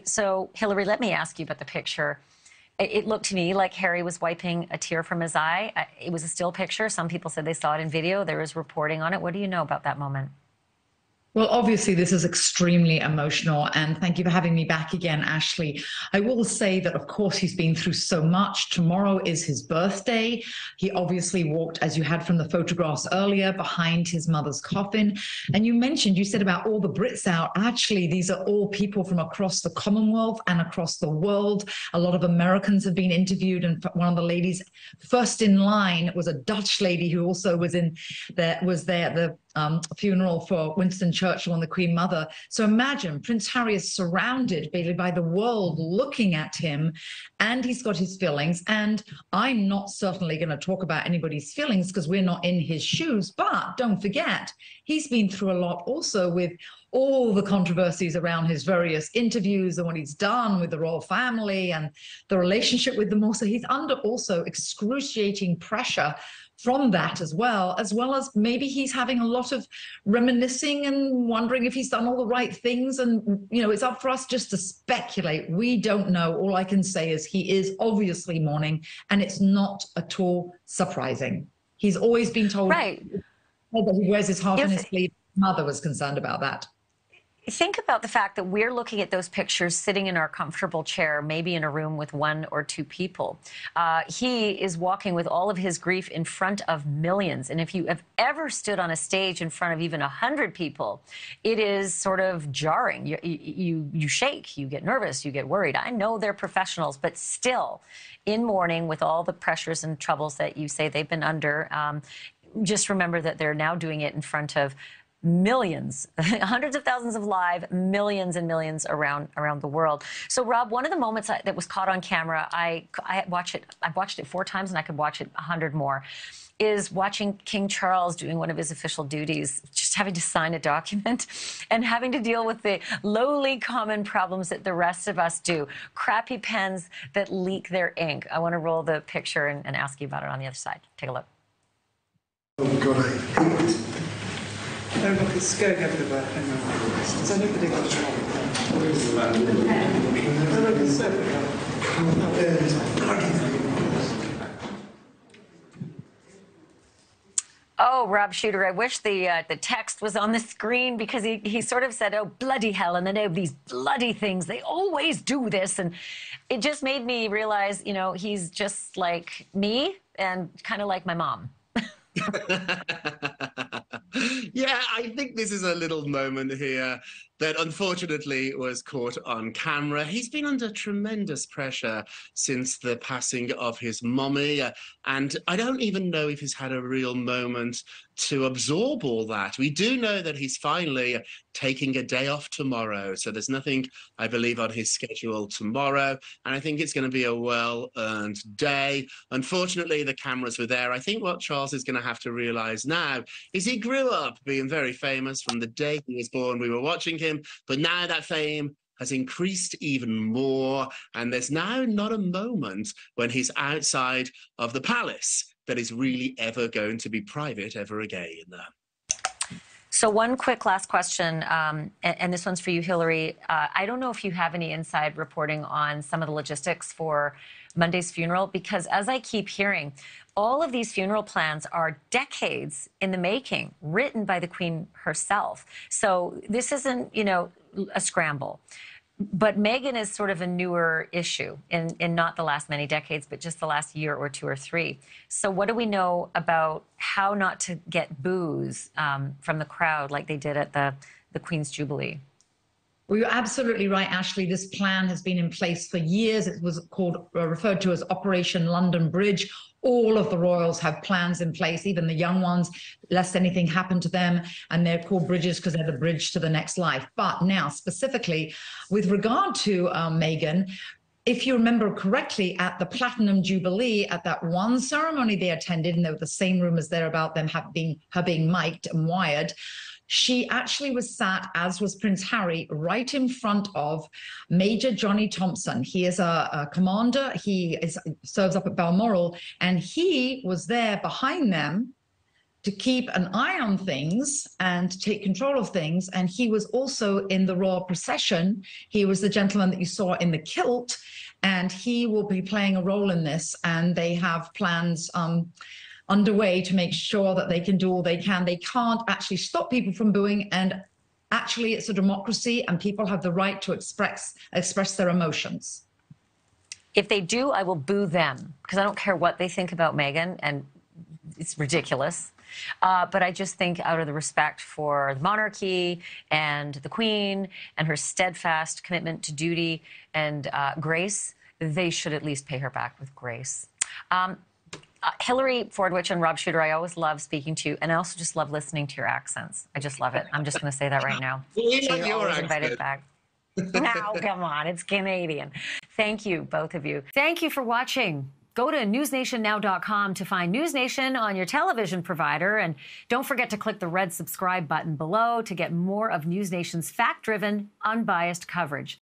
So, Hilary, let me ask you about the picture. It looked to me like Harry was wiping a tear from his eye. It was a still picture. Some people said they saw it in video. There was reporting on it. What do you know about that moment? Well, obviously, this is extremely emotional. And thank you for having me back again, Ashleigh. I will say that, of course, he's been through so much. Tomorrow is his birthday. He obviously walked, as you had from the photographs earlier, behind his mother's coffin. And you said about all the Brits out. Actually, these are all people from across the Commonwealth and across the world. A lot of Americans have been interviewed. And one of the ladies first in line was a Dutch lady who also was there at the funeral for Winston Churchill and the Queen Mother. So imagine Prince Harry is surrounded basically by the world looking at him, and he's got his feelings. And I'm not certainly going to talk about anybody's feelings because we're not in his shoes. But don't forget, he's been through a lot also with all the controversies around his various interviews and what he's done with the royal family and the relationship with them. Also, he's under also excruciating pressure from that as well as maybe he's having a lot of reminiscing and wondering if he's done all the right things. And, it's up for us just to speculate. We don't know. All I can say is he is obviously mourning, and it's not at all surprising. He's always been told Right. that he wears his heart on his sleeve. Mother was concerned about that. Think about the fact that we're looking at those pictures sitting in our comfortable chair, maybe in a room with one or two people. He is walking with all of his grief in front of millions. And if you have ever stood on a stage in front of even 100 people, it is sort of jarring. You shake, you get nervous, you get worried. I know they're professionals, but still in mourning with all the pressures and troubles that you say they've been under. Just remember that they're now doing it in front of millions, hundreds of thousands of live, millions and millions around the world. So, Rob, one of the moments that was caught on camera, I've watched it 4 times, and I could watch it 100 more, is watching King Charles doing one of his official duties, just having to sign a document and having to deal with the lowly common problems that the rest of us do. Crappy pens that leak their ink. I want to roll the picture and ask you about it on the other side. Take a look. Oh, God, I hate it. No, look, it's going everywhere. Hang on. Has anybody got a job? No, look, it's everywhere. Oh, Rob Shooter, I wish the text was on the screen, because he sort of said, oh, bloody hell, and then oh, these bloody things, they always do this. And it just made me realize, he's just like me and kind of like my mom. Yeah, I think this is a little moment here that unfortunately was caught on camera. He's been under tremendous pressure since the passing of his mommy, and I don't even know if he's had a real moment to absorb all that. We do know that he's finally taking a day off tomorrow, so there's nothing, I believe, on his schedule tomorrow, and I think it's going to be a well-earned day. Unfortunately, the cameras were there. I think what Charles is going to have to realize now is he grew up being very famous from the day he was born. We were watching him, but now that fame has increased even more, and there's now not a moment when he's outside of the palace that is really ever going to be private ever again. So one quick last question, and this one's for you, Hilary. I don't know if you have any inside reporting on some of the logistics for Monday's funeral, because as I keep hearing, all of these funeral plans are decades in the making, written by the Queen herself. So this isn't, a scramble. But Meghan is sort of a newer issue in not the last many decades, but just the last year or 2 or 3. So what do we know about how not to get boos from the crowd like they did at the Queen's Jubilee? Well, you're absolutely right, Ashleigh. This plan has been in place for years. It was referred to as Operation London Bridge. All of the royals have plans in place, even the young ones, lest anything happen to them. And they're called bridges because they're the bridge to the next life. But now, specifically, with regard to Meghan, if you remember correctly, at the Platinum Jubilee, at that one ceremony they attended, and there were the same rumors there about them being mic'd and wired, she actually was sat, as was Prince Harry, right in front of Major Johnny Thompson. He is a commander. He serves up at Balmoral, and he was there behind them to keep an eye on things and to take control of things. And he was also in the royal procession. He was the gentleman that you saw in the kilt, and he will be playing a role in this. And they have plans underway to make sure that they can do all they can. They can't actually stop people from booing, and actually it's a democracy and people have the right to express their emotions. If they do, I will boo them, because I don't care what they think about Meghan, and it's ridiculous. But I just think, out of the respect for the monarchy and the Queen and her steadfast commitment to duty and grace, they should at least pay her back with grace. Hilary Fordwich and Rob Shooter, I always love speaking to you, and I also just love listening to your accents. I just love it. I'm just going to say that right now. We So love you're your always accent. invited back. Now, come on, it's Canadian. Thank you, both of you. Thank you for watching. Go to newsnationnow.com to find NewsNation on your television provider, and don't forget to click the red subscribe button below to get more of NewsNation's fact-driven, unbiased coverage.